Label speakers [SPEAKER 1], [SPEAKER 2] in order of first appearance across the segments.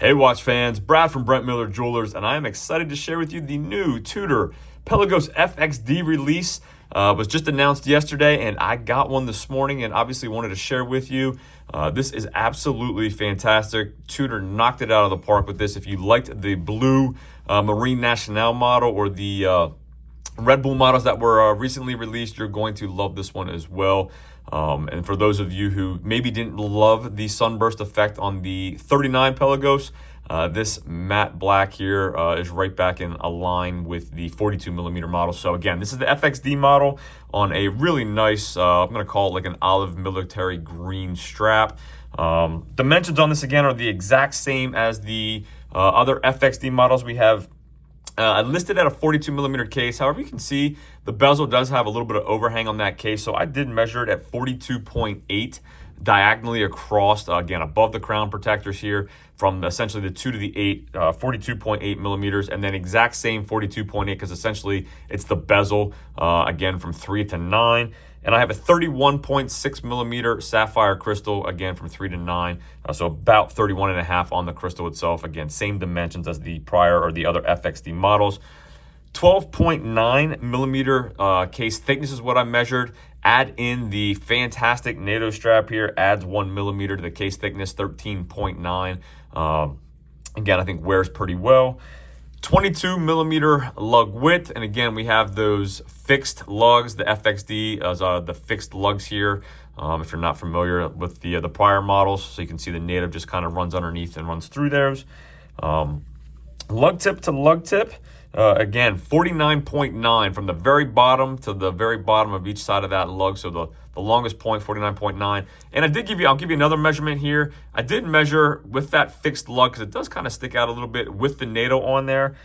[SPEAKER 1] Hey watch fans, Brad from Brent Miller Jewelers, and I am excited to share with you the new Tudor Pelagos FXD release. Was just announced yesterday, and I got one this morning and obviously wanted to share with you. This is absolutely fantastic. Tudor knocked it out of the park with this. If you liked the blue Marine Nationale model or the Red Bull models that were recently released, you're going to love this one as well. And for those of you who maybe didn't love the sunburst effect on the 39 Pelagos, this matte black here is right back in a line with the 42 millimeter model. So again, this is the FXD model on a really nice, I'm going to call it like an olive military green strap. Dimensions on this again are the exact same as the other FXD models we have. I listed at a 42 millimeter case. However, you can see the bezel does have a little bit of overhang on that case. So I did measure it at 42.8 diagonally across, again, above the crown protectors here from essentially the 2 to the 8, 42.8 millimeters, and then exact same 42.8 because essentially it's the bezel, again, from 3 to 9. And I have a 31.6 millimeter sapphire crystal, again, from 3 to 9. So about 31.5 on the crystal itself. Again, same dimensions as the prior or the other FXD models. 12.9 millimeter case thickness is what I measured. Add in the fantastic NATO strap here, adds 1 millimeter to the case thickness, 13.9. Again, I think wears pretty well. 22 millimeter lug width, and again we have those fixed lugs. The FXD as the fixed lugs here. If you're not familiar with the prior models, so you can see the native just kind of runs underneath and runs through those. Lug tip to lug tip, again 49.9 from the very bottom to the very bottom of each side of that lug. So the longest point 49.9. And I'll give you another measurement here. I did measure with that fixed lug because it does kind of stick out a little bit with the NATO on there.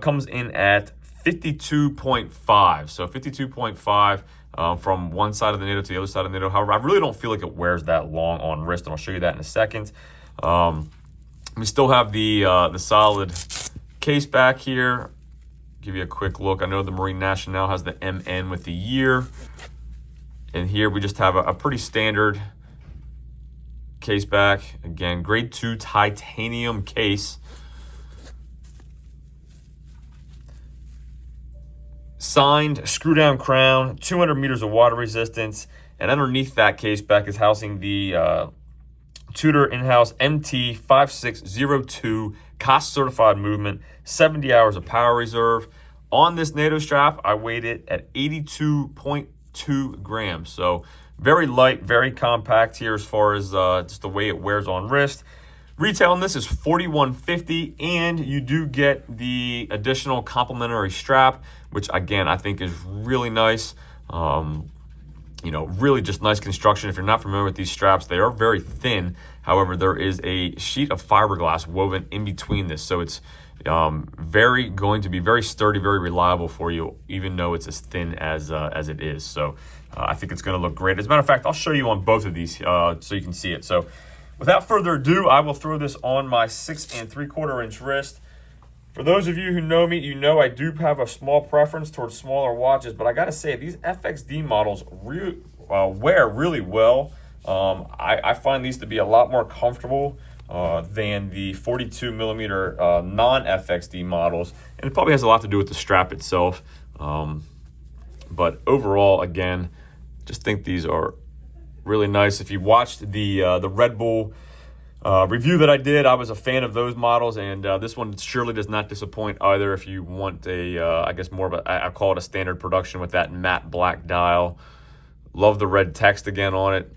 [SPEAKER 1] Comes in at 52.5. So 52.5 from one side of the NATO to the other side of the NATO. However, I really don't feel like it wears that long on wrist, and I'll show you that in a second. We still have the solid case back here. Give you a quick look. I know the Marine Nationale has the MN with the year. And here we just have a pretty standard case back. Again, grade 2 titanium case. Signed, screw down crown, 200 meters of water resistance. And underneath that case back is housing the Tudor in-house MT5602 cost certified movement, 70 hours of power reserve. On this NATO strap, I weighed it at 82.2 grams. So very light, very compact here as far as just the way it wears on wrist. Retail on this is $41.50, and you do get the additional complimentary strap, which again I think is really nice. Really just nice construction. If you're not familiar with these straps, they are very thin. However, there is a sheet of fiberglass woven in between this, so it's going to be very sturdy, very reliable for you, even though it's as thin as it is. So I think it's going to look great. As a matter of fact, I'll show you on both of these so you can see it. So without further ado, I will throw this on my 6 3/4 inch wrist. For those of you who know me, you know I do have a small preference towards smaller watches, but I got to say, these FXD models wear really well. I find these to be a lot more comfortable than the 42 millimeter non-FXD models, and it probably has a lot to do with the strap itself. But overall, again, just think these are really nice. If you watched the Red Bull review that I did, I was a fan of those models, and this one surely does not disappoint either. If you want I guess more of I call it a standard production with that matte black dial. Love the red text again on it.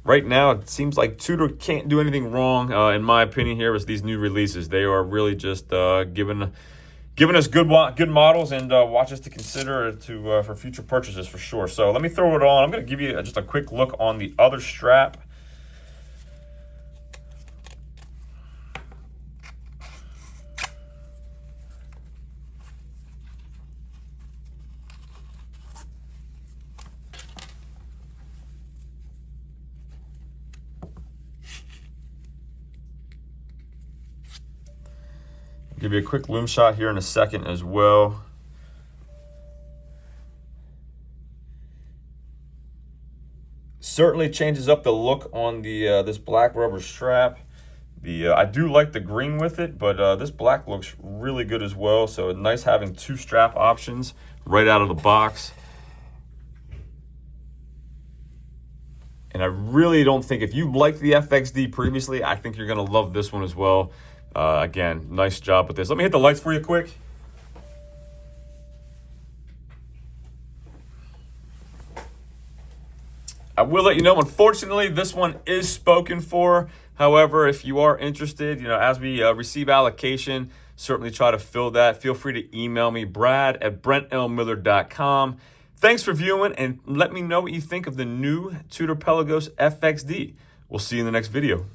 [SPEAKER 1] Right now, it seems like Tudor can't do anything wrong, in my opinion, here with these new releases. They are really just giving us good models and watches to consider for future purchases for sure. So let me throw it on. I'm going to give you just a quick look on the other strap. Give you a quick loom shot here in a second as well. Certainly changes up the look on the this black rubber strap. I do like the green with it, but this black looks really good as well. So nice having 2 strap options right out of the box. And I really don't think, if you liked the FXD previously, I think you're going to love this one as well. Again, nice job with this. Let me hit the lights for you quick. I will let you know, unfortunately, this one is spoken for. However, if you are interested, as we receive allocation, certainly try to fill that. Feel free to email me, brad@brentlmiller.com. Thanks for viewing, and let me know what you think of the new Tudor Pelagos FXD. We'll see you in the next video.